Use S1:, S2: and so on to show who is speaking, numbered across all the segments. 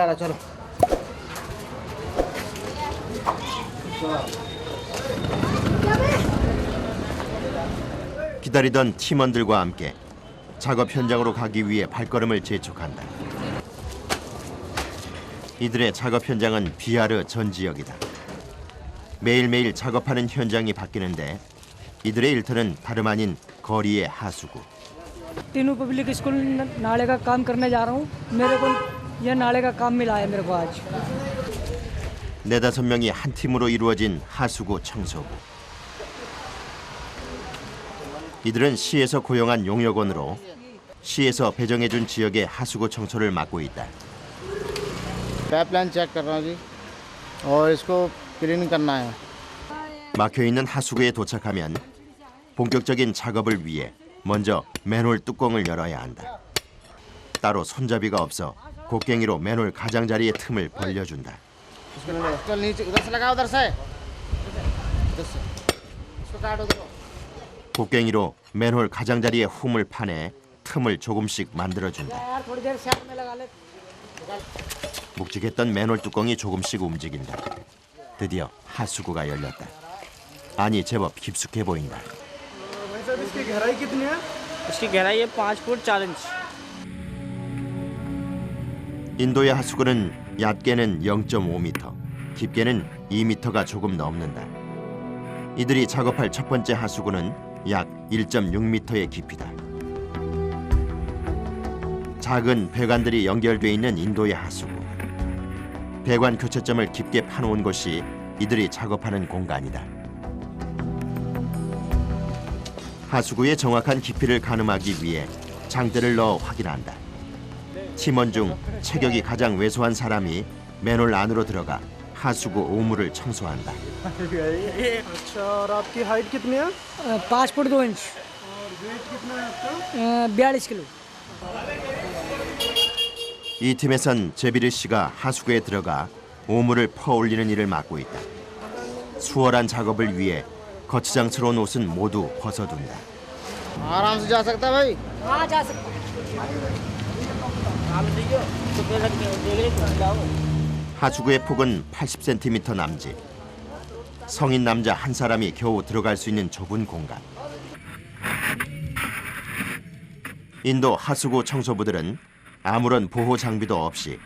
S1: रहा चलो
S2: 기다리던 팀원들과 함께 작업 현장으로 가기 위해 발걸음을 재촉한다. 이들의 작업 현장은 비아르 전 지역이다. 매일매일 작업하는 현장이 바뀌는데 이들의 일터는 다름 아닌 거리의 하수구.
S3: तीनों पब्लिक स्कूल नाले का काम करने जा रहा हूँ मेरे को यह नाले का काम मिला है मेरे को आज
S2: 네다섯 명이 한 팀으로 이루어진 하수구 청소부. 이들은 시에서 고용한 용역원으로 시에서 배정해준 지역의 하수구 청소를 맡고 있다.
S1: पाइपलाइन चेक कर रहा हूँ जी और इसको क्लीन करना है
S2: 막혀있는 하수구에 도착하면 본격적인 작업을 위해 먼저 맨홀 뚜껑을 열어야 한다. 따로 손잡이가 없어 곡괭이로 맨홀 가장자리의 틈을 벌려준다.
S1: चल नीचे उधर से लगा उधर से इसको काट उधर
S2: 곡괭이로 맨홀 가장자리의 홈을 파내 틈을 조금씩 만들어준다.
S3: यार थोड़ी देर साइड में लगा ले
S2: 묵직했던 맨홀 뚜껑이 조금씩 움직인다. 드디어 하수구가 열렸다. 아니 제법 깊숙해 보인다.
S3: इसकी गहराई है 5 फुट 4 इंच
S2: 인도의 하수구는 얕게는 0.5m, 깊게는 2m가 조금 넘는다. 이들이 작업할 첫 번째 하수구는 약 1.6m의 깊이다. 작은 배관들이 연결돼 있는 인도의 하수구. 배관 교체점을 깊게 파놓은 곳이 이들이 작업하는 공간이다. 하수구의 정확한 깊이를 가늠하기 위해 장대를 넣어 확인한다. 팀원 중 체격이 가장 왜소한 사람이 맨홀 안으로 들어가 하수구 오물을 청소한다.
S4: अच्छा और आपकी हाइट कितनी है
S3: 5 फुट 2 इंच
S4: और वेट कितना है आपका
S3: 42 किलो
S2: 이 팀에선 제비르 씨가 하수구에 들어가 오물을 퍼올리는 일을 맡고 있다. 수월한 작업을 위해 거치장스러운 옷은 모두 벗어둔다.
S1: आराम से जा सकता है भाई
S3: हाँ जा सकते
S2: 하수구의 폭은 80cm 남짓. 성인 남자 한 사람이 겨우 들어갈 수 있는 좁은 공간. 인도 하수구 청소부들은 아무런 보호 장비도 없이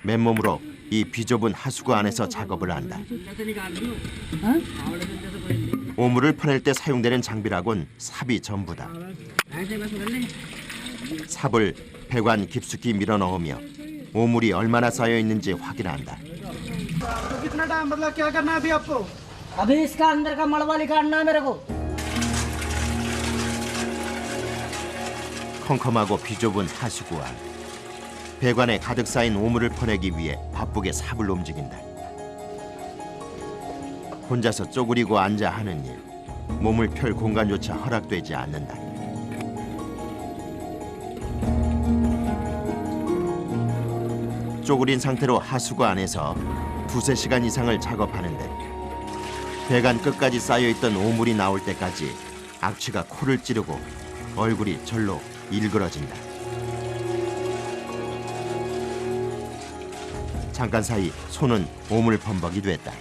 S2: 맨몸으로 이 비좁은 하수구 안에서 작업을 한다. 오물을 퍼낼 때 사용되는 장비라곤 삽이 전부다. 삽을 배관 깊숙이 밀어 넣으며 오물이 얼마나 쌓여 있는지 확인한다.
S4: तो कितना टाइम मतलब क्या करना है अभी आपको
S3: अभी इसका अंदर का मलबा निकालना है मेरे को
S2: 컴컴하고 비좁은 하수구 안. 배관에 가득 쌓인 오물을 퍼내기 위해 바쁘게 삽을 움직인다. 혼자서 쪼그리고 앉아 하는 일. 몸을 펼 공간조차 허락되지 않는다. 쪼그린 상태로 하수구 안에서 2~3시간 이상을 작업하는데 배관 끝까지 쌓여있던 오물이 나올 때까지 악취가 코를 찌르고 얼굴이 절로 일그러진다. 잠깐 사이 손은 오물 범벅이 됐다.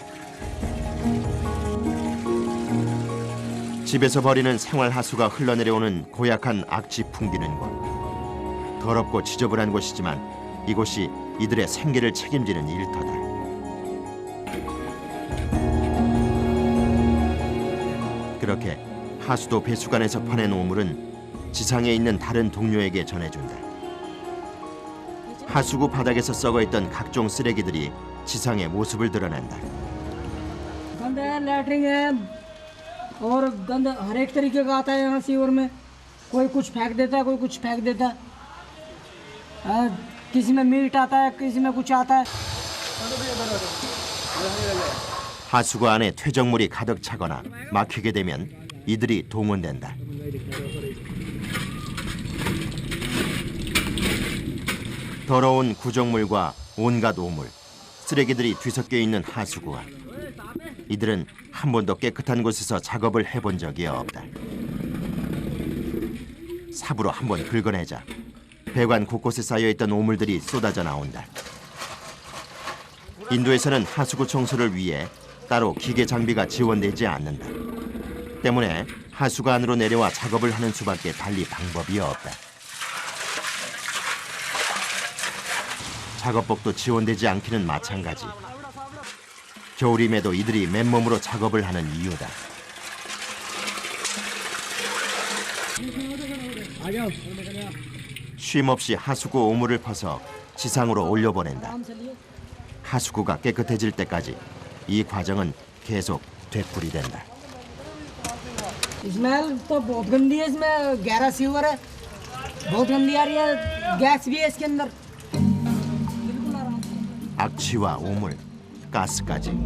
S2: 집에서 버리는 생활 하수가 흘러내려오는 고약한 악취 풍기는 곳. 더럽고 지저분한 곳이지만 이곳이 이들의 생계를 책임지는 일터다. 그렇게 하수도 배수관에서 퍼낸 오물은 지상에 있는 다른 동료에게 전해준다. 하수구 바닥에서 썩어있던 각종 쓰레기들이 지상의 모습을 드러낸다.
S3: गंद है लैटरिन है और गंद हर एक तरीके का आता है यहाँ सीवर में कोई कुछ फेंक देता है कोई कुछ फेंक देता है किसी में मीट आता है किसी में कुछ आता है
S2: 하수구 안에 퇴적물이 가득 차거나 막히게 되면 이들이 동원된다. 더러운 구정물과 온갖 오물, 쓰레기들이 뒤섞여 있는 하수구 안. 이들은 한 번도 깨끗한 곳에서 작업을 해본 적이 없다. 삽으로 한번 긁어내자 배관 곳곳에 쌓여있던 오물들이 쏟아져 나온다. 인도에서는 하수구 청소를 위해 따로 기계 장비가 지원되지 않는다. 때문에 하수구 안으로 내려와 작업을 하는 수밖에 달리 방법이 없다. 작업복도 지원되지 않기는 마찬가지. 겨울임에도 이들이 맨몸으로 작업을 하는 이유다. 쉼없이 하수구 오물을 퍼서 지상으로 올려보낸다. 하수구가 깨끗해질 때까지 이 과정은 계속 되풀이된다.
S3: स्मेल तो बहुत गंदी है, इसमें गहरा सीवर है, बहुत गंदी आ रही है, गैस भी है इसके अंदर।
S2: 악취와 오물, 가스까지.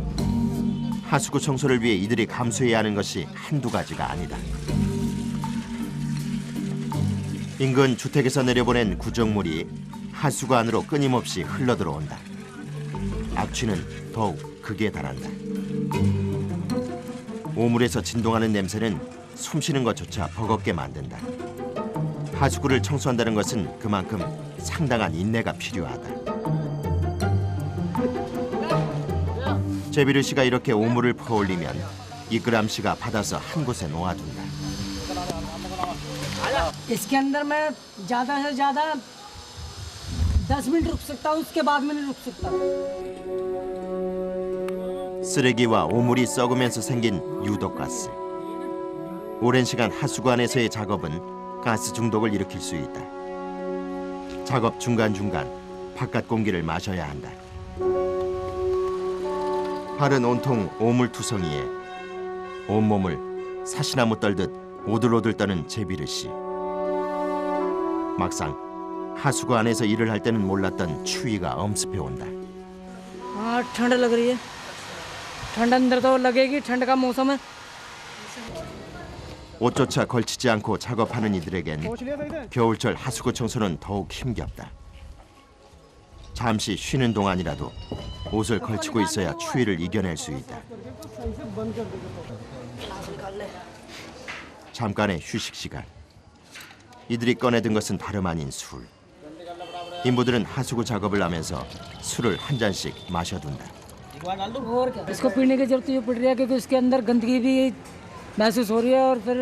S2: 하수구 청소를 위해 이들이 감수해야 하는 것이 한두 가지가 아니다. 인근 주택에서 내려보낸 구정물이 하수구 안으로 끊임없이 흘러들어온다. 악취는 더욱 극에 달한다. 오물에서 진동하는 냄새는 숨쉬는 것조차 버겁게 만든다. 하수구를 청소한다는 것은 그만큼 상당한 인내가 필요하다. 제비르 씨가 이렇게 오물을 퍼올리면 이끄람 씨가 받아서 한 곳에 놓아둔다.
S3: इसके अंदर मैं ज़्यादा से ज़्यादा 10 मिनट रुक सकता हूँ, उसके बाद में नहीं रुक सकता।
S2: 쓰레기와 오물이 썩으면서 생긴 유독가스. 오랜 시간 하수구 안에서의 작업은 가스 중독을 일으킬 수 있다. 작업 중간중간 바깥 공기를 마셔야 한다. 발은 온통 오물투성이에 온몸을 사시나무 떨듯 오들오들 떠는 제비르 씨. 막상 하수구 안에서 일을 할 때는 몰랐던 추위가 엄습해 온다.
S3: हाँ ठंड लग रही है, ठंड अंदर तो लगेगी, ठंड का मौसम है।
S2: 옷조차 걸치지 않고 작업하는 이들에겐 겨울철 하수구 청소는 더욱 힘겹다. 잠시 쉬는 동안이라도 옷을 걸치고 있어야 추위를 이겨낼 수 있다. 잠깐의 휴식 시간. 이들이 꺼내든 것은 다름 아닌 술. 인부들은 하수구 작업을 하면서 술을 한 잔씩 마셔둔다.
S3: और क्या, इसको पीने की जरूरत ये पड़ रही है क्योंकि इसके अंदर गंदगी भी महसूस हो रही है और फिर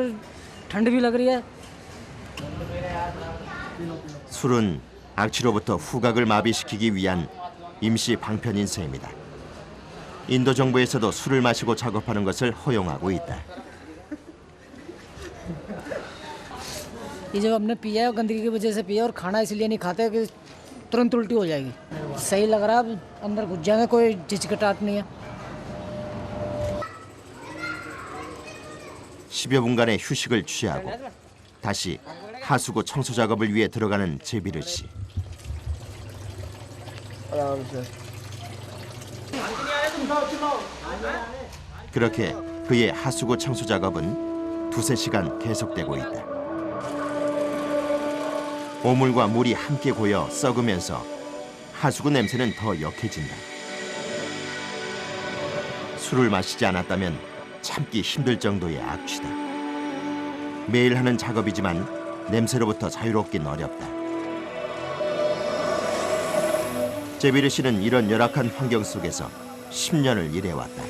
S3: ठंड भी लग रही है।
S2: 술은 악취로부터 후각을 마비시키기 위한 임시 방편인 셈이다. 인도 정부에서도 술을 마시고 작업하는 것을 허용하고 있다.
S3: ये जब हमने पिया है गंदगी की वजह से पिया और खाना इसलिए नहीं खाते कि तुरंत उल्टी हो जाएगी। सही लग रहा है, अब अंदर घुस जाएंगे, कोई झिझकटाहट नहीं है।
S2: 10여 분간의 휴식을 취하고 다시 하수구 청소 작업을 위해 들어가는 제비르 씨. 그렇게 그의 하수구 청소 작업은 두세 시간 계속되고 있다. 오물과 물이 함께 고여 썩으면서 하수구 냄새는 더 역해진다. 술을 마시지 않았다면 참기 힘들 정도의 악취다. 매일 하는 작업이지만 냄새로부터 자유롭긴 어렵다. 제비르 씨는 이런 열악한 환경 속에서 10년을 일해왔다.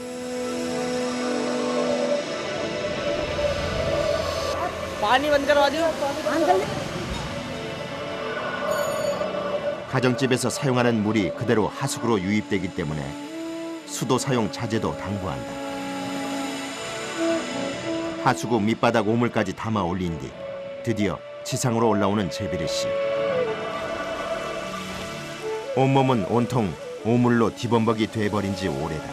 S3: पानी बंद करवा दो।
S2: 가정집에서 사용하는 물이 그대로 하수구로 유입되기 때문에 수도 사용 자제도 당부한다. 하수구 밑바닥 오물까지 담아 올린 뒤 드디어 지상으로 올라오는 제비르 씨. 온몸은 온통 오물로 뒤범벅이 돼버린 지 오래다.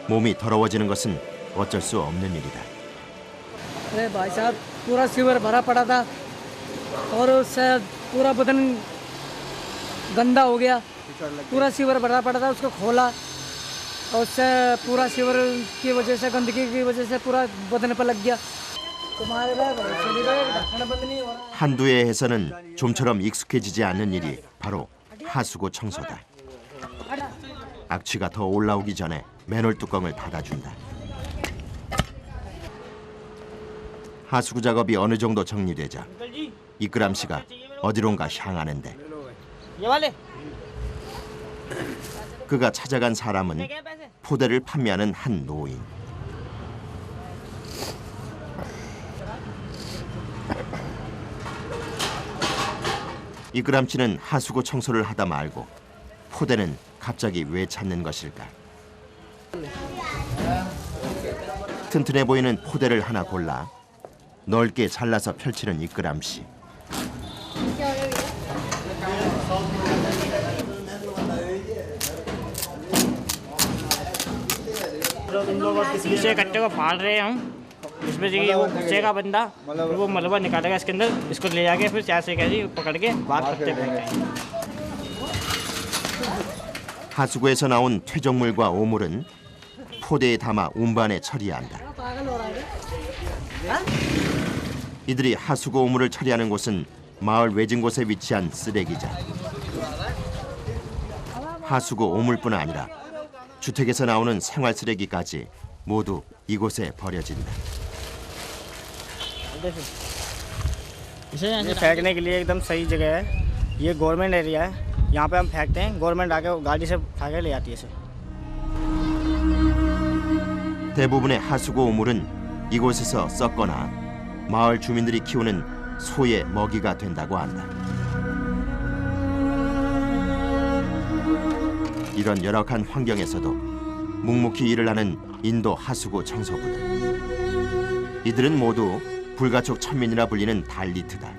S2: 몸이 더러워지는 것은 어쩔 수 없는 일이다.
S3: अरे भाई साहब, पूरा सीवर भरा पड़ा था और उससे पूरा बदन गंदा हो गया। पूरा सीवर भरा पड़ा था, उसको खोला और उससे पूरा सीवर की वजह से, गंदगी की वजह से पूरा बदन पर लग गया। तुम्हारे ढक्कन बंद नहीं हो रहा।
S2: 한두 해에서는 좀처럼 익숙해지지 않는 일이 바로 하수구 청소다. 악취가 더 올라오기 전에 맨홀 뚜껑을 닫아준다. 하수구 작업이 어느 정도 정리되자 이끄람 씨가 어디론가 향하는데 그가 찾아간 사람은 포대를 판매하는 한 노인. 이끄람치는 하수구 청소를 하다 말고 포대는 갑자기 왜 찾는 것일까? 튼튼해 보이는 포대를 하나 골라 넓게 잘라서 펼치는 이끄람씨.
S5: इसे कट्टे को फाड़ रहे हैं हम। इसमें से वो घुसेगा बंदा, फिर वो मलबा निकालेगा इसके अंदर, इसको ले जाके फिर चार से कैसे पकड़ के बाहर पत्ते फेंकेंगे।
S2: 하수구에서 나온 퇴적물과 오물은 포대에 담아 운반에 처리한다. 이들이 하수구 오물을 처리하는 곳은 마을 외진 곳에 위치한 쓰레기장. 하수구 오물뿐 아니라 주택에서 나오는 생활 쓰레기까지 모두 이곳에 버려진다.
S5: ये फेंकने के लिए एकदम सही जगह है। ये गवर्नमेंट एरिया है, यहाँ पे हम फेंकते हैं, गवर्नमेंट आके गाड़ी से उठा के ले जाती है इसे।
S2: 대부분의 하수구 오물은 이곳에서 썩거나 마을 주민들이 키우는 소의 먹이가 된다고 한다. 이런 열악한 환경에서도 묵묵히 일을 하는 인도 하수구 청소부들. 이들은 모두 불가촉 천민이라 불리는 달리트다.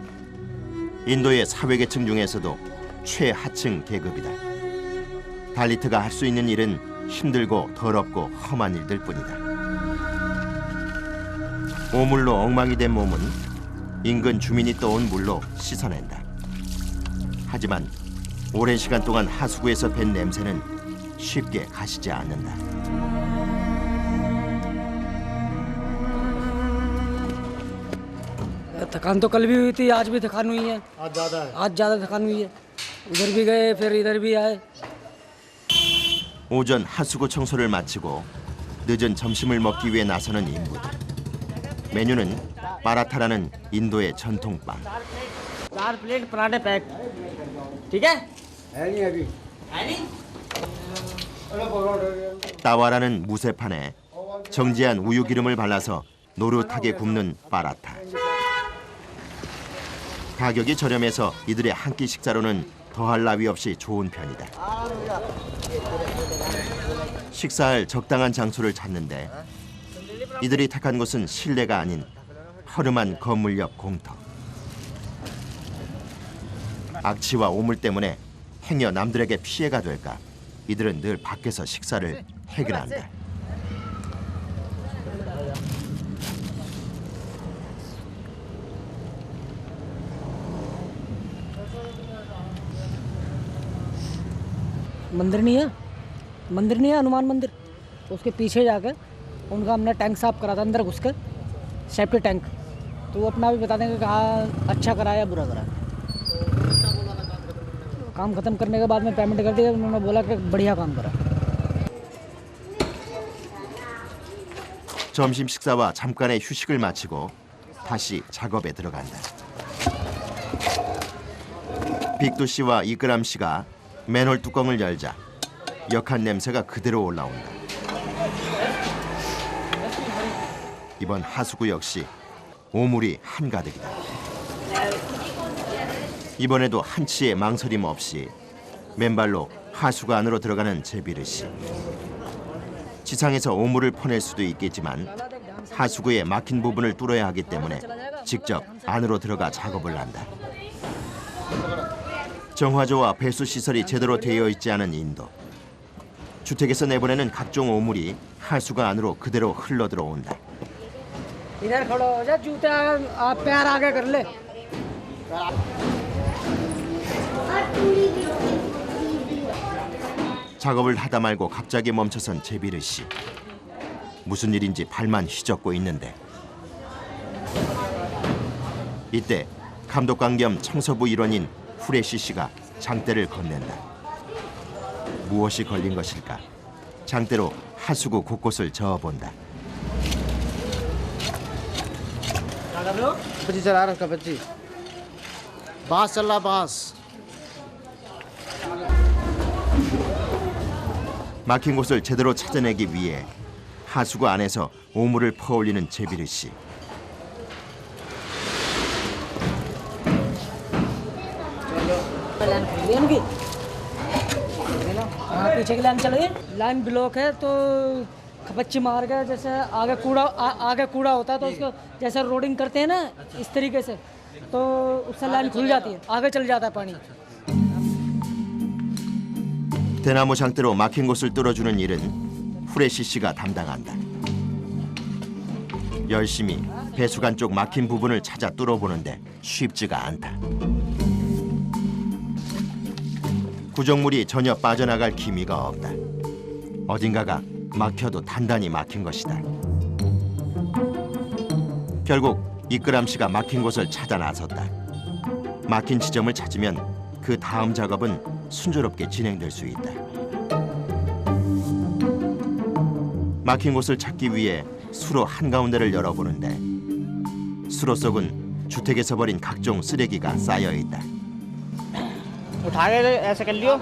S2: 인도의 사회계층 중에서도 최하층 계급이다. 달리트가 할 수 있는 일은 힘들고 더럽고 험한 일들 뿐이다. 오물로 엉망이 된 몸은 인근 주민이 떠온 물로 씻어낸다. 하지만 오랜 시간 동안 하수구에서 밴 냄새는 쉽게 가시지 않는다.
S3: थकान तो कल भी हुई थी, आज भी थकान हुई है। आज ज़्यादा थकान हुई है। उधर भी गए, फिर इधर भी आए।
S2: 오전 하수구 청소를 마치고 늦은 점심을 먹기 위해 나서는 인부들. 메뉴는 파라타라는 인도의 전통빵.
S5: 4 प्लेट पराठे पैक, ठीक है?
S2: 따와라는 무쇠판에 정지한 우유 기름을 발라서 노릇하게 굽는 파라타. 가격이 저렴해서 이들의 한 끼 식사로는 더할 나위 없이 좋은 편이다. 식사할 적당한 장소를 찾는데 이들이 택한 곳은 실내가 아닌 허름한 건물 옆 공터. 악취와 오물 때문에 행여 남들에게 피해가 될까 이들은 늘 밖에서 식사를 해결한다.
S3: मंदिर नहीं है हनुमान मंदिर। उसके पीछे जाकर उनका हमने टैंक साफ करा था, अंदर घुसकर सेफ्टी टैंक। तो वो अपना भी बता देंगे कि हाँ अच्छा करा या बुरा करा। काम खत्म करने के बाद में पेमेंट कर दिया, उन्होंने बोला कि बढ़िया काम करा।
S2: 점심 식사와 잠깐의 휴식을 마치고 다시 작업에 들어간다. 빅두 씨와 이끄람 씨가 맨홀 뚜껑을 열자 역한 냄새가 그대로 올라온다. 이번 하수구 역시 오물이 한가득이다. 이번에도 한치의 망설임 없이 맨발로 하수구 안으로 들어가는 제비르 씨. 지상에서 오물을 퍼낼 수도 있겠지만 하수구에 막힌 부분을 뚫어야 하기 때문에 직접 안으로 들어가 작업을 한다. 정화조와 배수 시설이 제대로 되어 있지 않은 인도. 주택에서 내보내는 각종 오물이 하수구 안으로 그대로 흘러 들어온다.
S3: इधर खड़ा हो जा, जूता आप पैर आगे कर ले।
S2: 작업을 하다 말고 갑자기 멈춰선 제비르 씨. 무슨 일인지 발만 휘젓고 있는데 이때 감독관 겸 청소부 일원인 후레시 씨가 장대를 건넨다. 무엇이 걸린 것일까? 장대로 하수구 곳곳을 저어본다.
S1: पच्चीस चला रहा उसका 25 बांस चल रहा बांस
S2: 막힌 곳을 제대로 찾아내기 위해 하수구 안에서 오물을 퍼올리는 제비르 씨.
S3: पीछे की लाइन चल गई लाइन ब्लॉक है तो खपच्ची मार गया जैसे आगे कूड़ा होता है तो उसको जैसे रोडिंग करते हैं ना इस तरीके से तो उससे लाइन खुल जाती है आगे चल जाता है पानी
S2: 대나무 장대로 막힌 곳을 뚫어주는 일은 후레시 씨가 담당한다. 열심히 배수관 쪽 막힌 부분을 찾아 뚫어보는데 쉽지가 않다. 구정물이 전혀 빠져나갈 기미가 없다. 어딘가가 막혀도 단단히 막힌 것이다. 결국 이끄람 씨가 막힌 곳을 찾아 나섰다. 막힌 지점을 찾으면 그 다음 작업은 순조롭게 진행될 수 있다. 막힌 곳을 찾기 위해 수로 한가운데를 열어보는데 수로 속은 주택에서 버린 각종 쓰레기가 쌓여 있다.
S5: उठा के ऐसे कर लियो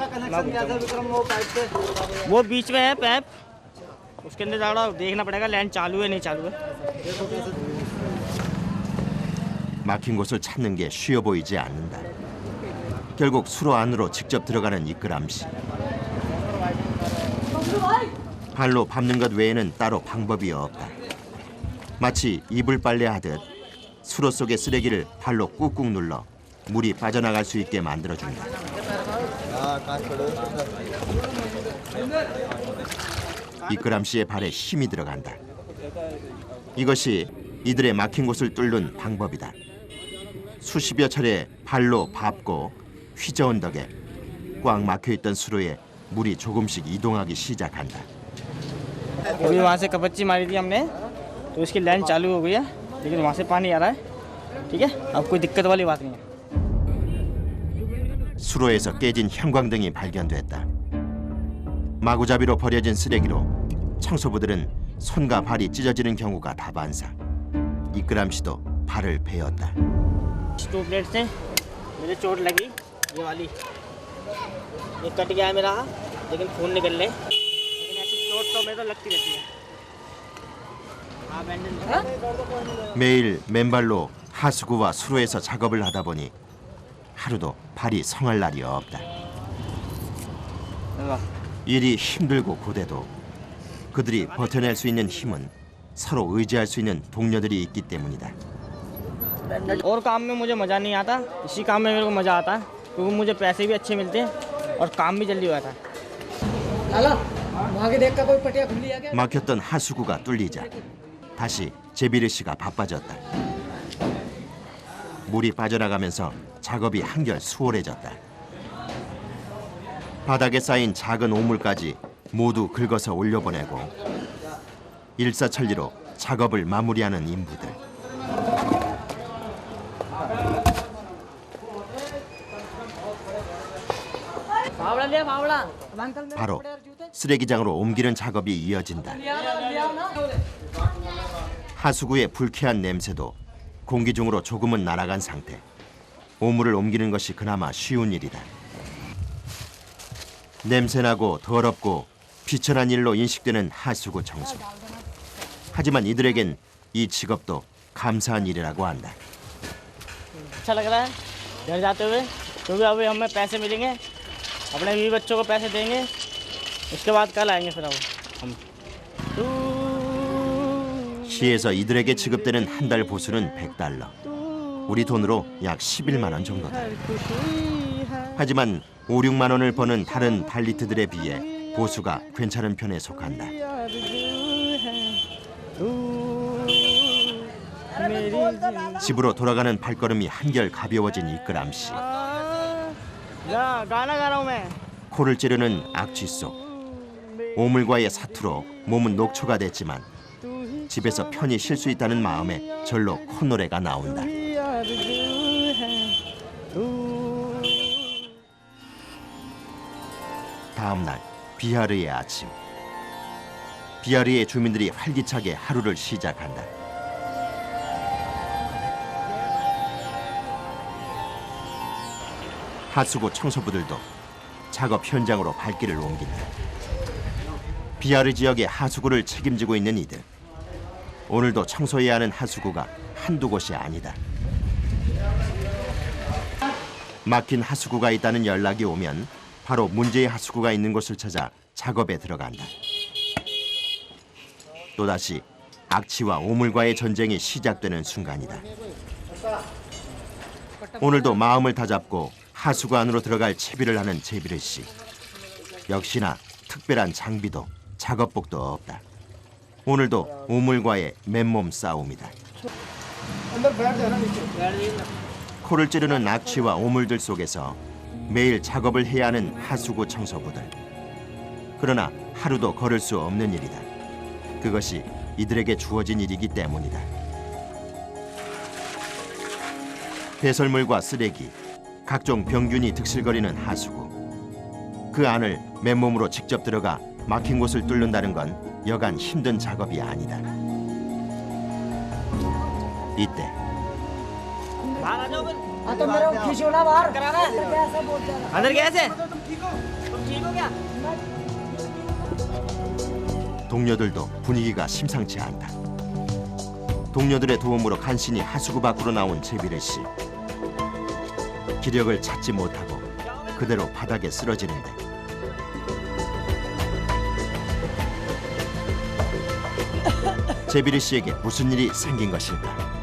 S5: वो बीच में है पैप उसके अंदर जाड़ा देखना पड़ेगा लाइन चालू है नहीं चालू है
S2: 막힌 곳을 찾는 게 쉬워 보이지 않는다. 결국 수로 안으로 직접 들어가는 이끄람 씨. 발로 밟는 것 외에는 따로 방법이 없다. 마치 이불 빨래하듯 수로 속의 쓰레기를 발로 꾹꾹 눌러 물이 빠져나갈 수 있게 만들어준다. 이끄람 씨의 발에 힘이 들어간다. 이것이 이들의 막힌 곳을 뚫는 방법이다. 수십여 차례 발로 밟고 휘저은 덕에 꽉 막혀있던 수로에 물이 조금씩 이동하기 시작한다.
S5: अभी वहाँ से कपच्ची मारी थी हमने तो उसकी लाइन चालू हो गई है लेकिन वहाँ से पानी आ रहा है ठीक है अब कोई दिक्कत वाली बात नहीं है
S2: 수로에서 깨진 형광등이 발견됐다. 마구잡이로 버려진 쓰레기로 청소부들은 손과 발이 찢어지는 경우가 다반사. 이끄람 씨도 발을 베었다.
S5: ट्यूबलाइट से मेरे चोट लगी ये वाली ये कट गया है मेरा लेकिन खून निकल ले लेकिन ऐसी चोट तो मेरे तो लगती रहती है हाँ बैंडेज
S2: 매일 맨발로 하수구와 수로에서 작업을 하다 보니 하루도 발이 성할 날이 없다. 일이 힘들고 고되도 그들이 버텨낼 수 있는 힘은 서로 의지할 수 있는 동료들이 있기 때문이다.
S5: और काम में मुझे मज़ा नहीं आता इसी काम में मेरे को मज़ा आता है क्योंकि मुझे पैसे भी अच्छे मिलते हैं और काम भी जल्दी होता है
S3: लाला वहाँ के देख का कोई पटिया खुली है क्या
S2: 막혔던 하수구가 뚫리자 다시 제비르 씨가 바빠졌다. 물이 빠져나가면서 작업이 한결 수월해졌다. 바닥에 쌓인 작은 오물까지 모두 긁어서 올려보내고 일사천리로 작업을 마무리하는 인부들.
S3: फावड़ा लिया फावड़ा अंकल
S2: 바로 쓰레기장으로 옮기는 작업이 이어진다. 하수구의 불쾌한 냄새도 공기 중으로 조금은 날아간 상태. 오물을 옮기는 것이 그나마 쉬운 일이다. 냄새나고 더럽고 비천한 일로 인식되는 하수구 청소. 하지만 이들에겐 이 직업도 감사한 일이라고 한다.
S5: अच्छा लग रहा है घर जाते हुए क्योंकि अभी हमें पैसे मिलेंगे अपने बीवी बच्चों को पैसे देंगे उसके बाद कल आएंगे फिर हम
S2: 시에서 이들에게 지급되는 한 달 보수는 $100. 우리 돈으로 약 11만 원 정도다. 하지만 5, 6만 원을 버는 다른 발리트들에 비해 보수가 괜찮은 편에 속한다. 집으로 돌아가는 발걸음이 한결 가벼워진 이끄람 씨. 코를 찌르는 악취 속 오물과의 사투로 몸은 녹초가 됐지만 집에서 편히 쉴 수 있다는 마음에 절로 콧노래가 나온다. 다음 날 비하르의 아침. 비하르의 주민들이 활기차게 하루를 시작한다. 하수구 청소부들도 작업 현장으로 발길을 옮긴다. 비아르 지역의 하수구를 책임지고 있는 이들. 오늘도 청소해야 하는 하수구가 한두 곳이 아니다. 막힌 하수구가 있다는 연락이 오면 바로 문제의 하수구가 있는 곳을 찾아 작업에 들어간다. 또다시 악취와 오물과의 전쟁이 시작되는 순간이다. 오늘도 마음을 다잡고 하수구 안으로 들어갈 채비를 하는 제비르 씨. 역시나 특별한 장비도 작업복도 없다. 오늘도 오물과의 맨몸 싸움이다. 코를 찌르는 악취와 오물들 속에서 매일 작업을 해야 하는 하수구 청소부들. 그러나 하루도 걸을 수 없는 일이다. 그것이 이들에게 주어진 일이기 때문이다. 배설물과 쓰레기, 각종 병균이 득실거리는 하수구. 그 안을 맨몸으로 직접 들어가 막힌 곳을 뚫는다는 건 여간 힘든 작업이 아니다. 이때
S5: बाहर आ जाओ फिर।
S3: तो मेरे को खींचोना बाहर
S5: कराना है।
S3: कैसा बोल रहा है?
S5: अंदर कैसे तुम ठीक हो क्या?
S2: 동료들도 분위기가 심상치 않다. 동료들의 도움으로 간신히 하수구 밖으로 나온 제비르 씨. 기력을 찾지 못하고 그대로 바닥에 쓰러지는데 제비르 씨에게 무슨 일이 생긴 것일까?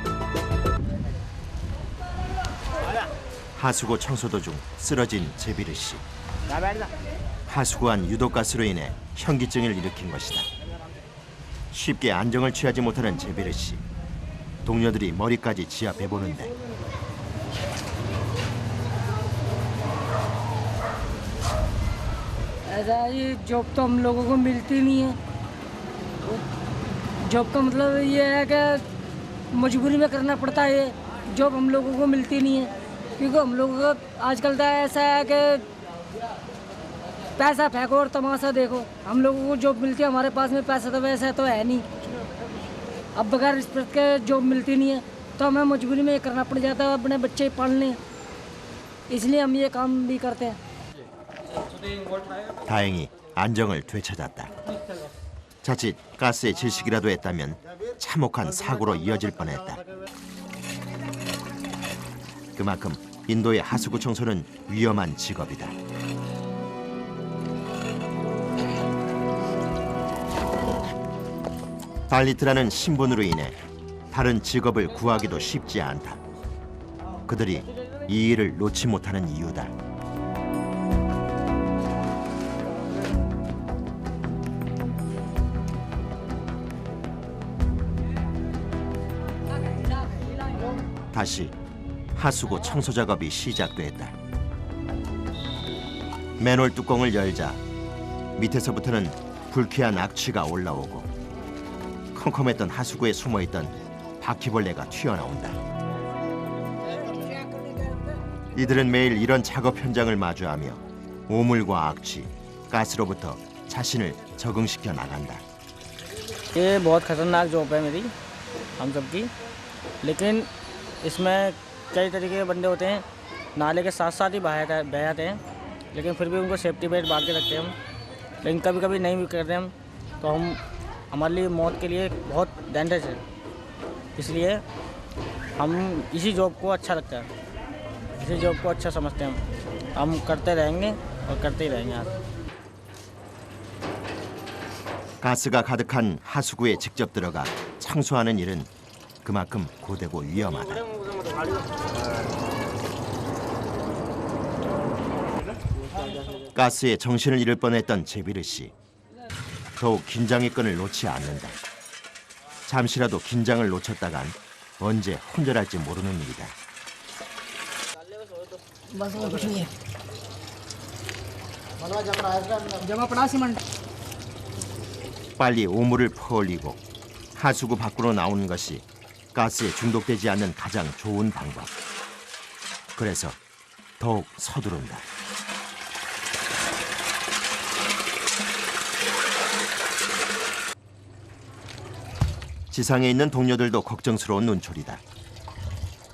S2: 하수구 청소 도중 쓰러진 제비르 씨.
S5: जा बैठ जा।
S2: 하수구 안 유독가스로 인해 현기증을 일으킨 것이다. 쉽게 안정을 취하지 못하는 제비르 씨. 동료들이 머리까지 지압해 보는데
S3: ऐसा ये जॉब तो हम लोगों को मिलती नहीं है। जॉब का मतलब ये है कि मजबूरी में करना पड़ता है। ये जॉब हम लोगों को मिलती नहीं है क्योंकि हम लोगों का आजकल तो ऐसा है कि पैसा फेंको और तमाशा देखो। हम लोगों को जॉब मिलती है, हमारे पास में पैसा तो वैसा तो है नहीं। अब बगैर रिस्पेक्ट के जॉब मिलती नहीं है तो हमें मजबूरी में ये करना पड़ जाता है अपने बच्चे पालने, इसलिए हम ये काम भी करते हैं।
S2: 다행히 안정을 되찾았다. 자칫 가스에 질식이라도 했다면 참혹한 사고로 이어질 뻔했다. 그만큼 인도의 하수구 청소는 위험한 직업이다. 발리트라는 신분으로 인해 다른 직업을 구하기도 쉽지 않다. 그들이 이 일을 놓지 못하는 이유다. 다시 하수구 청소 작업이 시작됐다. 맨홀 뚜껑을 열자 밑에서부터는 불쾌한 악취가 올라오고 컴컴했던 하수구에 숨어있던 바퀴벌레가 튀어나온다. 이들은 매일 이런 작업 현장을 마주하며 오물과 악취, 가스로부터 자신을 적응시켜 나간다.
S5: ये बहुत खतरनाक जॉब है मेरी, हम सबकी। लेकिन इसमें कई तरीके के बंदे होते हैं, नाले के साथ साथ ही बह जाते हैं, लेकिन फिर भी उनको सेफ्टी बेल्ट बांध के रखते हैं हम। लेकिन कभी कभी नहीं भी करते हम तो हम हमारे लिए मौत के लिए बहुत डेंजरस है। इसलिए हम इसी जॉब को अच्छा लगता है, इसी जॉब को अच्छा समझते हैं हम करते रहेंगे और करते ही रहेंगे आज।
S2: 가스가 가득한 하수구에 직접 들어가 청소하는 일은 그만큼 고되고 위험하다. 가스에 정신을 잃을 뻔했던 제비르 씨. 더욱 긴장의 끈을 놓지 않는다. 잠시라도 긴장을 놓쳤다간 언제 혼절할지 모르는 일이다.
S3: बस और कुछ नहीं है। जमा पड़ा सीमेंट।
S2: 빨리 오물을 퍼올리고 하수구 밖으로 나오는 것이 가스에 중독되지 않는 가장 좋은 방법. 그래서 더욱 서두른다. 지상에 있는 동료들도 걱정스러운 눈초리다.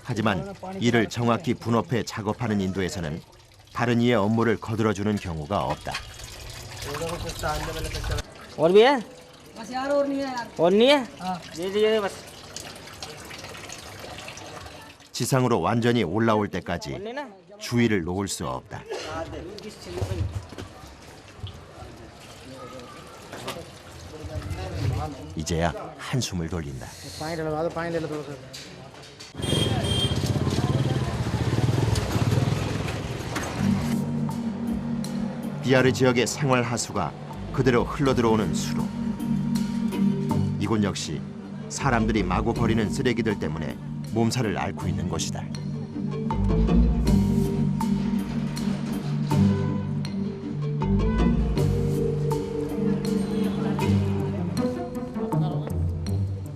S2: 하지만 이를 정확히 분업해 작업하는 인도에서는 다른 이의 업무를 거들어주는 경우가 없다.
S5: और भी है?
S3: बस यार और नहीं है यार।
S5: और नहीं है?
S3: हाँ।
S5: दे दीजिए बस।
S2: 지상으로 완전히 올라올 때까지
S5: नहीं ना?
S2: 주의를 놓을 수 없다. 이제야 한숨을 돌린다.
S1: पानी डलवा दो, पानी ले लो थोड़ा सा।
S2: 비아르 지역의 생활 하수가 그대로 흘러들어오는 수로. 이곳 역시 사람들이 마구 버리는 쓰레기들 때문에 몸살을 앓고 있는 곳이다.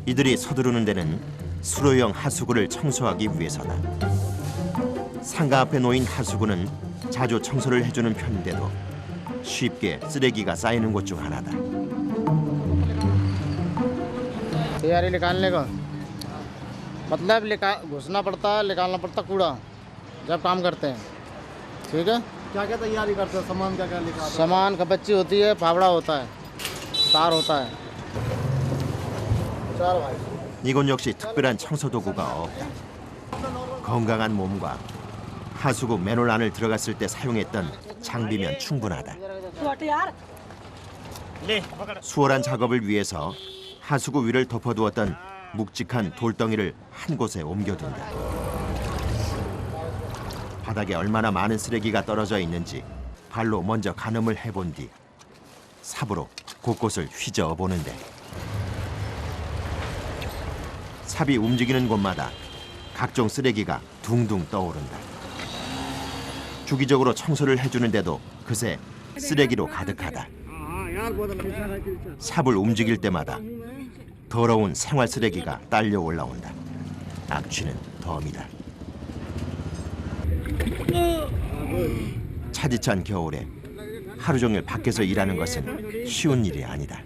S2: 이들이 서두르는 데는 수로형 하수구를 청소하기 위해서다. 상가 앞에 놓인 하수구는 자주 청소를 해주는 편인데도 쉽게 쓰레기가 쌓이는 곳 중 하나다.
S1: तैयारी निकालने का मतलब घुसना पड़ता है, निकालना पड़ता कूड़ा जब काम करते हैं। ठीक है।
S4: क्या क्या तैयारी करते हो? सामान क्या क्या लिखा?
S1: सामान कपच्ची होती है, फावड़ा होता है, तार होता है। चल भाई।
S2: 이곳 역시 특별한 청소 도구가 없다. 건강한 몸과 하수구 맨홀 안을 들어갔을 때 사용했던 장비면 충분하다.
S3: तू हट यार।
S5: ले पकड़।
S2: 수월한 작업을 위해서 하수구 위를 덮어두었던 묵직한 돌덩이를 한 곳에 옮겨둔다. 바닥에 얼마나 많은 쓰레기가 떨어져 있는지 발로 먼저 가늠을 해본 뒤 삽으로 곳곳을 휘저어 보는데 삽이 움직이는 곳마다 각종 쓰레기가 둥둥 떠오른다. 주기적으로 청소를 해주는데도 그새 쓰레기로 가득하다. 삽을 움직일 때마다 더러운 생활 쓰레기가 딸려 올라온다. 악취는 덤이다. 차디찬 겨울에 하루 종일 밖에서 일하는 것은 쉬운 일이 아니다.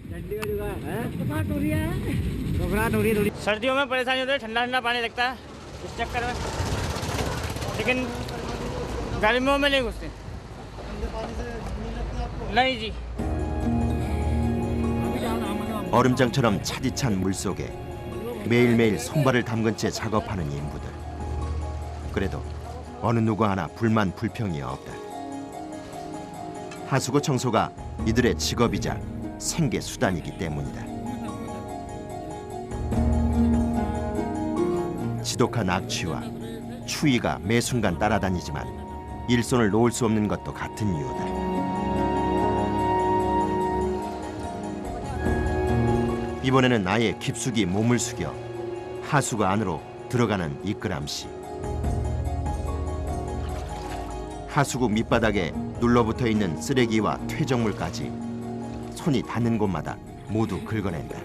S5: सर्दियों में परेशानी होती है, ठंडा ठंडा पानी लगता है इस चक्कर में, लेकिन गर्मियों में नहीं घुसते। नहीं जी।
S2: 얼음장처럼 차디찬 물속에 매일매일 손발을 담근 채 작업하는 인부들. 그래도 어느 누구 하나 불만 불평이 없다. 하수구 청소가 이들의 직업이자 생계 수단이기 때문이다. 지독한 악취와 추위가 매 순간 따라다니지만 일손을 놓을 수 없는 것도 같은 이유다. 이번에는 아예 깊숙이 몸을 숙여 하수구 안으로 들어가는 이끄람 씨. 하수구 밑바닥에 눌러붙어 있는 쓰레기와 퇴적물까지 손이 닿는 곳마다 모두 긁어낸다.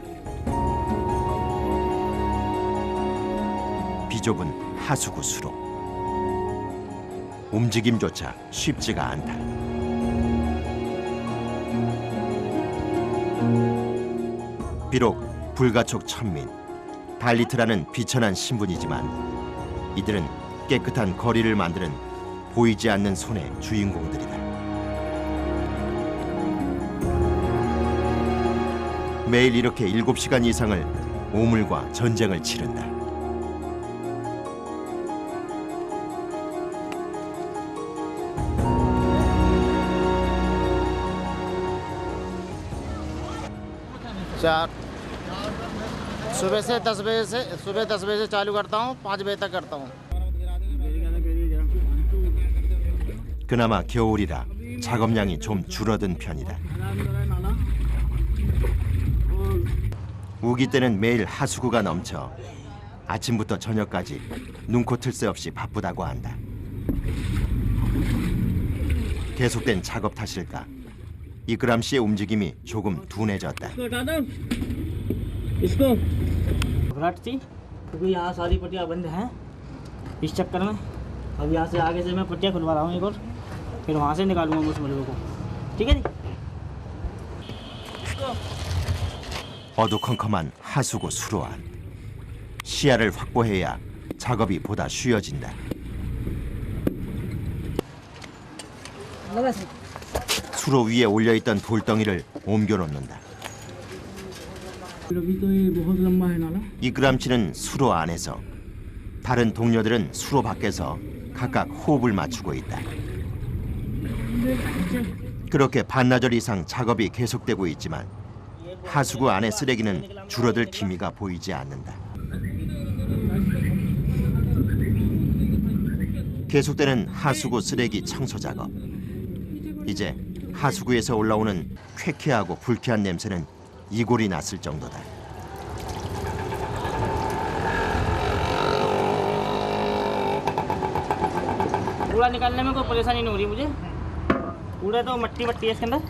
S2: 비좁은 하수구 수로 움직임조차 쉽지가 않다. 비록 불가촉 천민, 달리트라는 비천한 신분이지만 이들은 깨끗한 거리를 만드는 보이지 않는 손의 주인공들이다. 매일 이렇게 7시간 이상을 오물과 전쟁을 치른다.
S1: चार सुबह 10 बजे से चालू करता हूँ, 5 बजे तक करता हूँ।
S2: 그나마 겨울이라 작업량이 좀 줄어든 편이다. 우기 때는 매일 하수구가 넘쳐 아침부터 저녁까지 눈코 틀 새 없이 바쁘다고 한다. 계속된 작업 탓일까? 이끄람 씨의 움직임이 조금 둔해졌다.
S5: इसको घबराहट थी क्योंकि यहाँ सारी पट्टियाँ बंद हैं इस चक्कर में। अब यहाँ से आगे से मैं पट्टियाँ खुलवा रहा हूँ एक और, फिर वहाँ से निकालूंगा उस मलबे को। ठीक है जी।
S2: 어두컴컴한 하수구 수로 안. 시야를 확보해야 작업이 보다 쉬워진다. 수로 위에 올려있던 돌덩이를 옮겨놓는다.
S5: अभी तो ये बहुत लंबा है नाला।
S2: 이끄람 씨는 수로 안에서, 다른 동료들은 수로 밖에서 각각 호흡을 맞추고 있다. 그렇게 반나절 이상 작업이 계속되고 있지만 하수구 안의 쓰레기는 줄어들 기미가 보이지 않는다. 계속되는 하수구 쓰레기 청소 작업. 이제 하수구에서 올라오는 쾌쾌하고 불쾌한 냄새는 이골이 났을 정도다.
S5: कूड़ा निकालने में कोई परेशानी नहीं हो रही मुझे। कूड़ा तो मट्टी है इसके अंदर,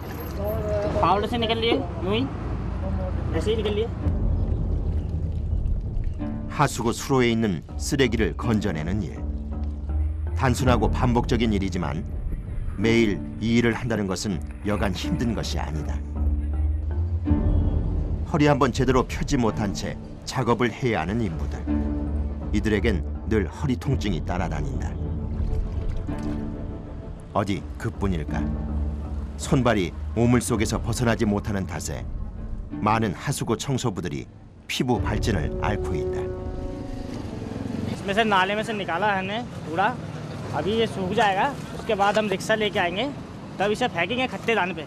S5: पाउडर से निकल लिए, यूं ही ऐसे ही निकल लिए।
S2: 하수구 수로에 있는 쓰레기를 건져내는 일. 단순하고 반복적인 일이지만 매일 이 일을 한다는 것은 여간 힘든 것이 아니다. 허리 한번 제대로 펴지 못한 채 작업을 해야 하는 인부들. 이들에겐 늘 허리 통증이 따라다닌다. 어디 그뿐일까? 손발이 오물 속에서 벗어나지 못하는 탓에 많은 하수구 청소부들이 피부 발진을 앓고 있다.
S5: इसमें से नाले में से निकाला है हमने कूड़ा। अभी ये सूख जाएगा, उसके बाद हम रिक्शा लेके आएंगे, तब इसे फेंकेंगे खट्टे दान पे।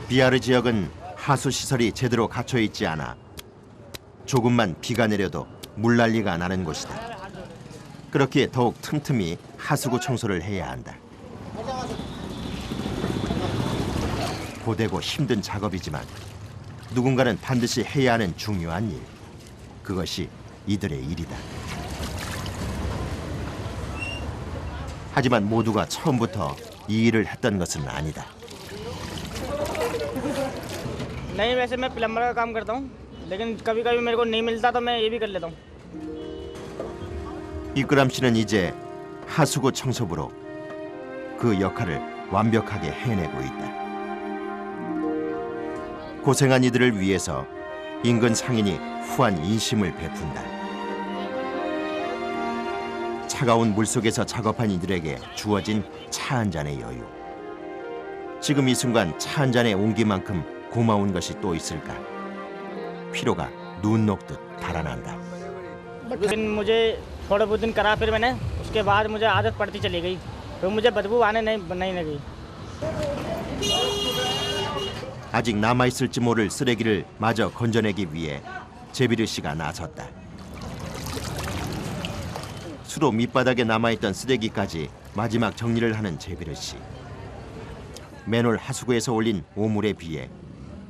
S2: 비아르 지역은 하수 시설이 제대로 갖춰 있지 않아 조금만 비가 내려도 물난리가 나는 곳이다. 그렇기에 더욱 틈틈이 하수구 청소를 해야 한다. 고되고 힘든 작업이지만 누군가는 반드시 해야 하는 중요한 일. 그것이 이들의 일이다. 하지만 모두가 처음부터 이 일을 했던 것은 아니다.
S5: नहीं, वैसे मैं प्लम्बर का काम करता हूँ, लेकिन कभी कभी मेरे को नहीं मिलता तो मैं ये भी कर लेता हूँ।
S2: 이끄람 씨는 이제 하수구 청소부로 그 역할을 완벽하게 해내고 있다. 고생한 이들을 위해서 인근 상인이 후한 인심을 베푼다. 차가운 물속에서 작업한 이들에게 주어진 차 한 잔의 여유. 지금 이 순간 차 한 잔의 온기만큼 고마운 것이 또 있을까? 피로가 눈 녹듯 달아난다.
S5: लेकिन मुझे थोड़े बहुत दिन करा, फिर मैंने उसके बाद मुझे आदत पड़ती चली गई, तो मुझे बदबू आने नहीं लगी।
S2: 아직 남아있을지 모를 쓰레기를 마저 건져내기 위해 제비르 씨가 나섰다. 수로 밑바닥에 남아있던 쓰레기까지 마지막 정리를 하는 제비르 씨. 맨홀 하수구에서 올린 오물에 비해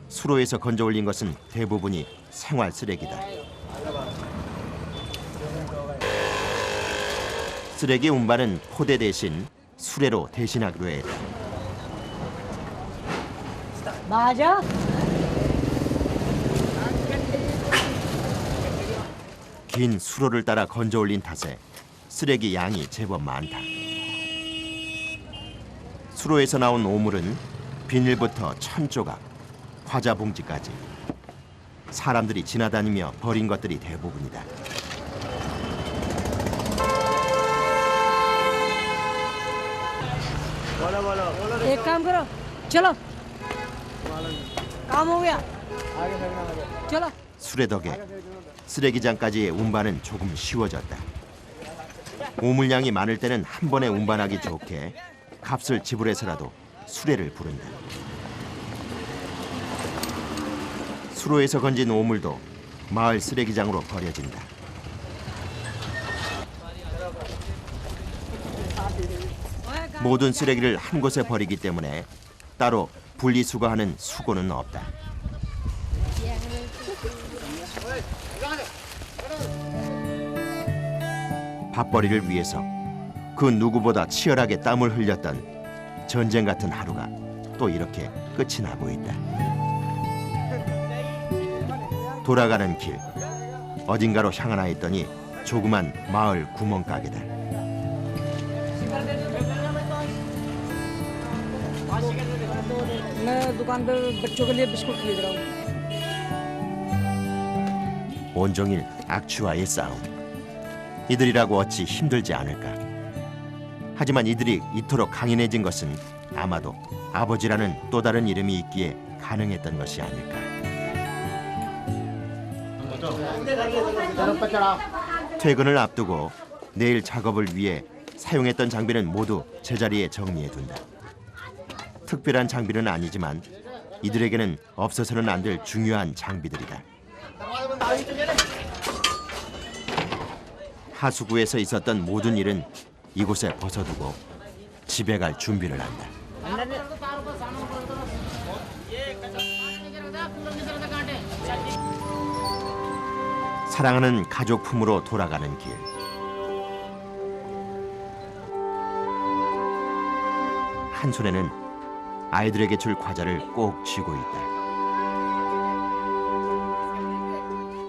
S2: 수로에서 건져 올린 것은 대부분이 생활 쓰레기다. 쓰레기 운반은 포대 대신 수레로 대신하기로 했다.
S3: 맞아?
S2: 긴 수로를 따라 건져 올린 탓에 쓰레기 양이 제법 많다. 수로에서 나온 오물은 비닐부터 천조각, 과자 봉지까지 사람들이 지나다니며 버린 것들이 대부분이다.
S3: एक काम करो, चलो काम हो गया, चलो।
S2: 수레 덕에 쓰레기장까지의 운반은 조금 쉬워졌다. 오물량이 많을 때는 한 번에 운반하기 좋게 값을 지불해서라도 수레를 부른다. 수로에서 건진 오물도 마을 쓰레기장으로 버려진다. 모든 쓰레기를 한 곳에 버리기 때문에 따로 분리수거하는 수고는 없다. 밥벌이를 위해서 그 누구보다 치열하게 땀을 흘렸던 전쟁 같은 하루가 또 이렇게 끝이 나고 있다. 돌아가는 길, 어딘가로 향하나 했더니 조그만 마을 구멍가게다.
S3: मैं दुकान पे बच्चों के लिए बिस्कुट खरीद रहा हूँ।
S2: 온종일 악취와의 싸움. 이들이라고 어찌 힘들지 않을까. 하지만 이들이 이토록 강인해진 것은 아마도 아버지라는 또 다른 이름이 있기에 가능했던 것이 아닐까. 퇴근을 앞두고 내일 작업을 위해 사용했던 장비는 모두 제자리에 정리해둔다. 특별한 장비는 아니지만 이들에게는 없어서는 안 될 중요한 장비들이다. 하수구에서 있었던 모든 일은 이곳에 벗어두고 집에 갈 준비를 한다. 사랑하는 가족 품으로 돌아가는 길. 한 손에는 아이들에게 줄 과자를 꼭 쥐고 있다.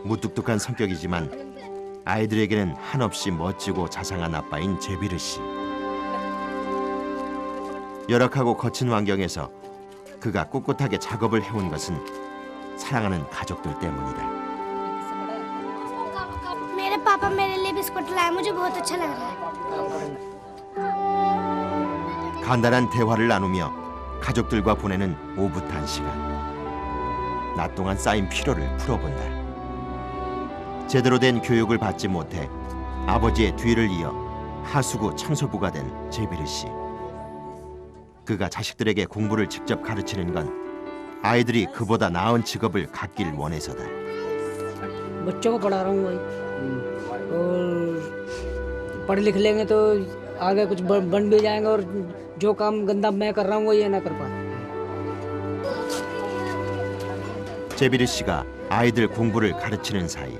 S2: 무뚝뚝한 성격이지만 아이들에게는 한없이 멋지고 자상한 아빠인 제비르 씨. 열악하고 거친 환경에서 그가 꿋꿋하게 작업을 해온 것은 사랑하는 가족들 때문이다.
S6: मेरे पापा मेरे लिए बिस्कुट लाए मुझे बहुत अच्छा लग रहा है।
S2: 간단한 대화를 나누며 가족들과 보내는 오붓한 시간. 낮 동안 쌓인 피로를 풀어본다. 제대로 된 교육을 받지 못해 아버지의 뒤를 이어 하수구 청소부가 된 제비르 씨. 그가 자식들에게 공부를 직접 가르치는 건 아이들이 그보다 나은 직업을 갖길 원해서다.
S3: बच्चों को पढ़ा रहा हूँ वही और पढ़ लिख लेंगे तो आगे कुछ बन भी जाएंगे और जो काम गंदा मैं कर रहा हूँ वो ये ना कर पाए।
S2: 제비르 씨가 아이들 공부를 가르치는 사이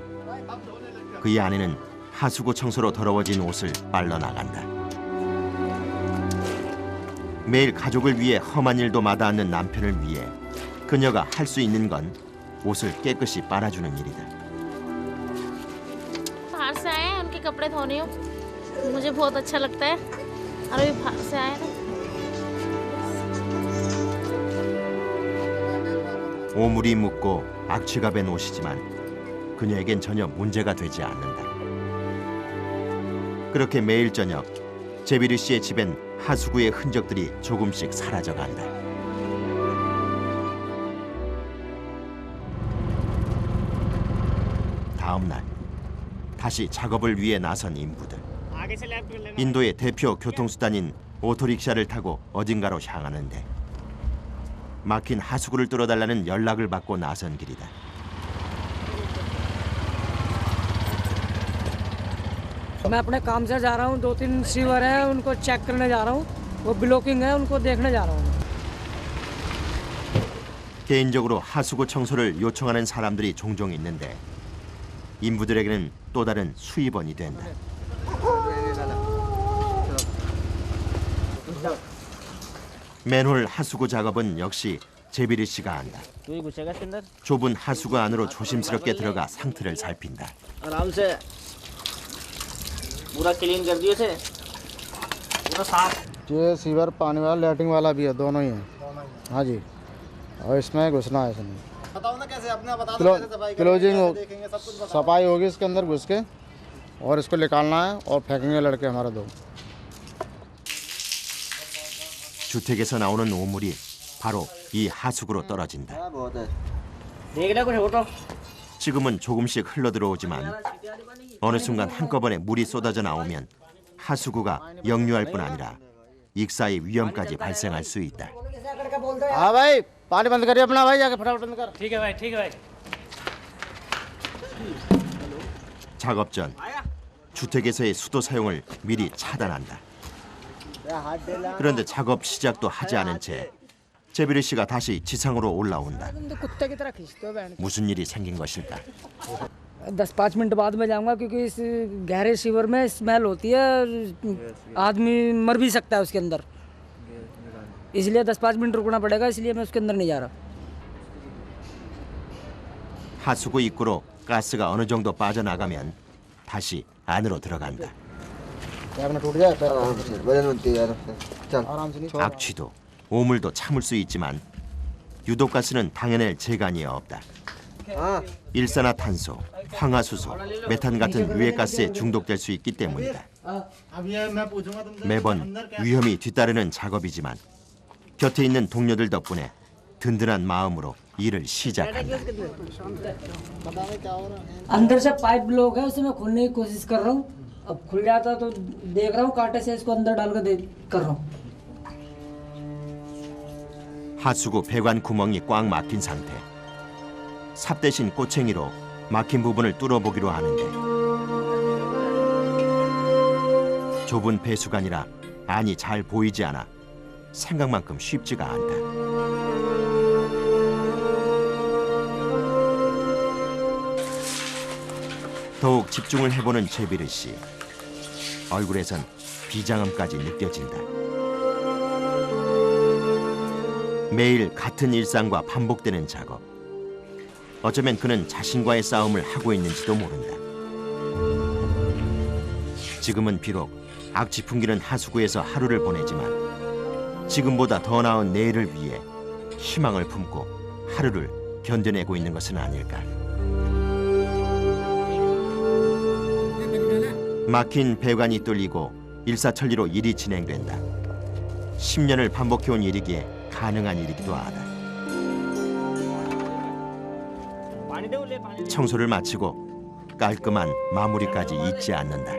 S2: 그의 아내는 하수구 청소로 더러워진 옷을 빨러 나간다. 매일 가족을 위해 험한 일도 마다않는 남편을 위해 그녀가 할 수 있는 건 옷을 깨끗이 빨아주는 일이다.
S7: बाहर से आए हैं उनके कपड़े धोने हो मुझे बहुत अच्छा लगता है और अभी बाहर से आए ना
S2: 오물이 묻고 악취가 밴 옷이지만 그녀에겐 전혀 문제가 되지 않는다. 그렇게 매일 저녁 제비르 씨의 집엔 하수구의 흔적들이 조금씩 사라져간다. 다음 날 다시 작업을 위해 나선 인부들.
S5: आगे से लेफ्ट कर लेना।
S2: 인도의 대표 교통수단인 오토릭샤를 타고 어딘가로 향하는데 막힌 하수구를 뚫어달라는 연락을 받고 나선 길이다.
S3: मैं अपने काम से जा रहा हूँ 2-3 सीवर हैं उनको चेक करने जा रहा हूँ वो ब्लॉकिंग है उनको देखने जा रहा हूँ।
S2: 개인적으로 하수구 청소를 요청하는 사람들이 종종 있는데 인부들에게는 또 다른 수입원이 된다. 맨홀 하수구 작업은 역시 제비르 씨가 한다.
S5: तू ही घुसेगा इसके अंदर
S2: 좁은 하수구 안으로 조심스럽게 들어가 상태를 살핀다.
S5: आराम से पूरा क्लीन कर दिए इसे पूरा साफ।
S1: ये सीवर पानी वाला लैट्रिन वाला भी है, दोनों ही हैं। हाँ जी, और इसमें घुसना है इसमें।
S4: बताओ ना कैसे अपने बता
S1: क्लोजिंग सफाई होगी इसके अंदर घुस के और इसको निकालना है और फेंकेंगे लड़के हमारे दो।
S2: 주택에서 나오는 오물이 바로 이 하수구로 떨어진다.
S5: देखना कुछ हो तो
S2: 지금은 조금씩 흘러들어오지만 어느 순간 한꺼번에 물이 쏟아져 나오면 하수구가 역류할 뿐 아니라 익사의 위험까지 발생할 수 있다.
S1: हाँ भाई, पानी बंद करिए अपना भाई, जाके फटाफट बंद कर।
S3: ठीक है भाई ठीक है भाई।
S2: 작업 전 주택에서의 수도 사용을 미리 차단한다. 그런데 작업 시작도 하지 않은 채 제비르 씨가 다시 지상으로 올라온다.
S3: तुम तो कुत्ते की तरह खींचते हो बहन।
S2: 무슨 일이 생긴 것일까?
S3: 10-5 मिनट बाद में जाऊंगा क्योंकि इस गहरे सीवर में स्मेल होती है आदमी मर भी सकता है उसके अंदर इसलिए 10-5 मिनट रुकना पड़ेगा इसलिए मैं उसके अंदर नहीं जा रहा।
S2: 하수구 입구로 가스가 어느 정도 빠져나가면 다시 안으로 들어간다.
S1: अपना टूट जाए आराम से नहीं।
S2: 악취도 오물도 참을 수 있지만 유독가스는 당해낼 재간이 없다. 일산화탄소, 황화수소, 메탄 같은 유해가스에 중독될 수 있기 때문이다. 매번 위험이 뒤따르는 작업이지만 곁에 있는 동료들 덕분에 든든한 마음으로 일을 시작한다.
S3: अंदर से पाइप ब्लॉक है, उसे मैं खोलने की कोशिश कर रहा हूँ। अब खुल जाता तो देख रहा हूँ, कांटे से इसको अंदर डाल कर कर रहा हूँ।
S2: 하수구 배관 구멍이 꽉 막힌 상태. 삽 대신 꼬챙이로 막힌 부분을 뚫어보기로 하는데 좁은 배수관이라 안이 잘 보이지 않아 생각만큼 쉽지가 않다. 더욱 집중을 해보는 최비르 씨. 얼굴에선 비장함까지 느껴진다. 매일 같은 일상과 반복되는 작업. 어쩌면 그는 자신과의 싸움을 하고 있는지도 모른다. 지금은 비록 악취 풍기는 하수구에서 하루를 보내지만 지금보다 더 나은 내일을 위해 희망을 품고 하루를 견뎌내고 있는 것은 아닐까. 막힌 배관이 뚫리고 일사천리로 일이 진행된다. 10년을 반복해온 일이기에 가능한 일이기도 하다. 청소를 마치고 깔끔한 마무리까지 잊지 않는다.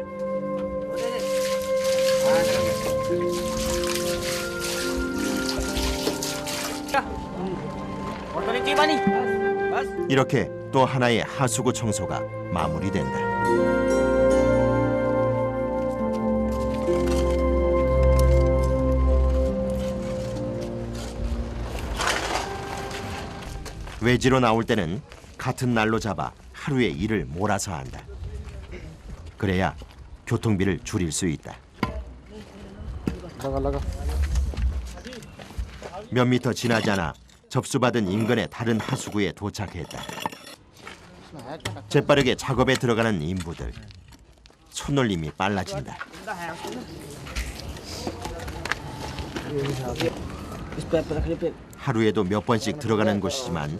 S2: 이렇게 또 하나의 하수구 청소가 마무리된다. 외지로 나올 때는 같은 날로 잡아 하루의 일을 몰아서 한다. 그래야 교통비를 줄일 수 있다. 몇 미터 지나지 않아 접수받은 인근의 다른 하수구에 도착했다. 재빠르게 작업에 들어가는 인부들. 손놀림이 빨라진다. 하루에도 몇 번씩 들어가는 곳이지만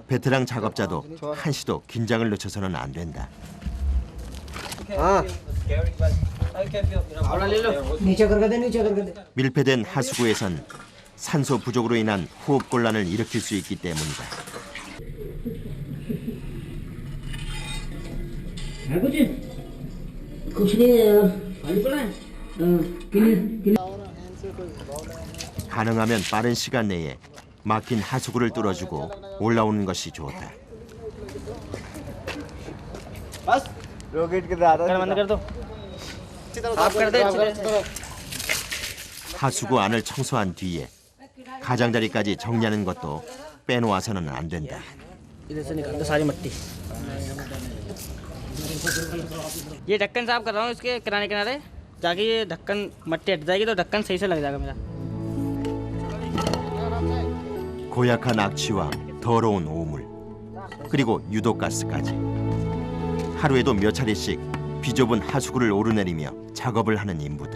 S2: 베테랑 작업자도 한시도 긴장을 늦춰서는 안 된다. 밀폐된 하수구에선 산소 부족으로 인한 호흡 곤란을 일으킬 수 있기 때문이다. 가능하면 빠른 시간 내에 막힌 하수구를 뚫어주고 올라오는 것이 좋다. 하수구 안을 청소한 뒤에 가장자리까지 정리하는 것도 빼놓아서는 안 된다.
S5: ये ढक्कन साफ कर रहा हूँ इसके किनारे किनारे, ताकि ये ढक्कन मट्टी हट जाएगी तो ढक्कन सही से लग जाएगा मेरा.
S2: 고약한 악취와 더러운 오물, 그리고 유독가스까지. 하루에도 몇 차례씩 비좁은 하수구를 오르내리며 작업을 하는 인부들.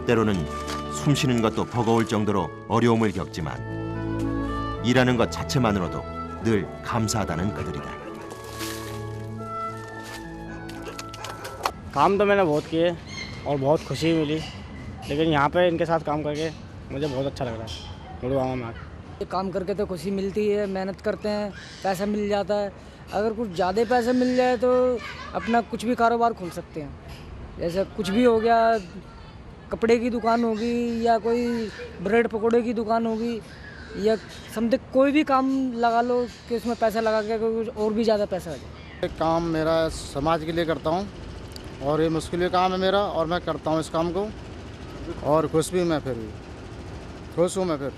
S2: 때로는 숨 쉬는 것도 버거울 정도로 어려움을 겪지만 일하는 것 자체만으로도 늘 감사하다는 그들이다.
S5: काम तो मैंने बहुत किए और बहुत खुशी मिली, लेकिन यहाँ पे इनके साथ काम करके मुझे बहुत अच्छा लग रहा है. गुड़गांव में
S3: काम करके तो खुशी मिलती है, मेहनत करते हैं, पैसा मिल जाता है. अगर कुछ ज़्यादा पैसा मिल जाए तो अपना कुछ भी कारोबार खोल सकते हैं. जैसे कुछ भी हो गया, कपड़े की दुकान होगी या कोई ब्रेड पकौड़े की दुकान होगी या समथिंग कोई भी काम लगा लो कि उसमें पैसा लगा के कुछ और भी ज़्यादा पैसा आ जाए.
S1: काम मेरा समाज के लिए करता हूँ और ये मुश्किल काम है मेरा, और मैं करता हूँ इस काम को और खुश भी मैं फिर खुश हूँ मैं फिर.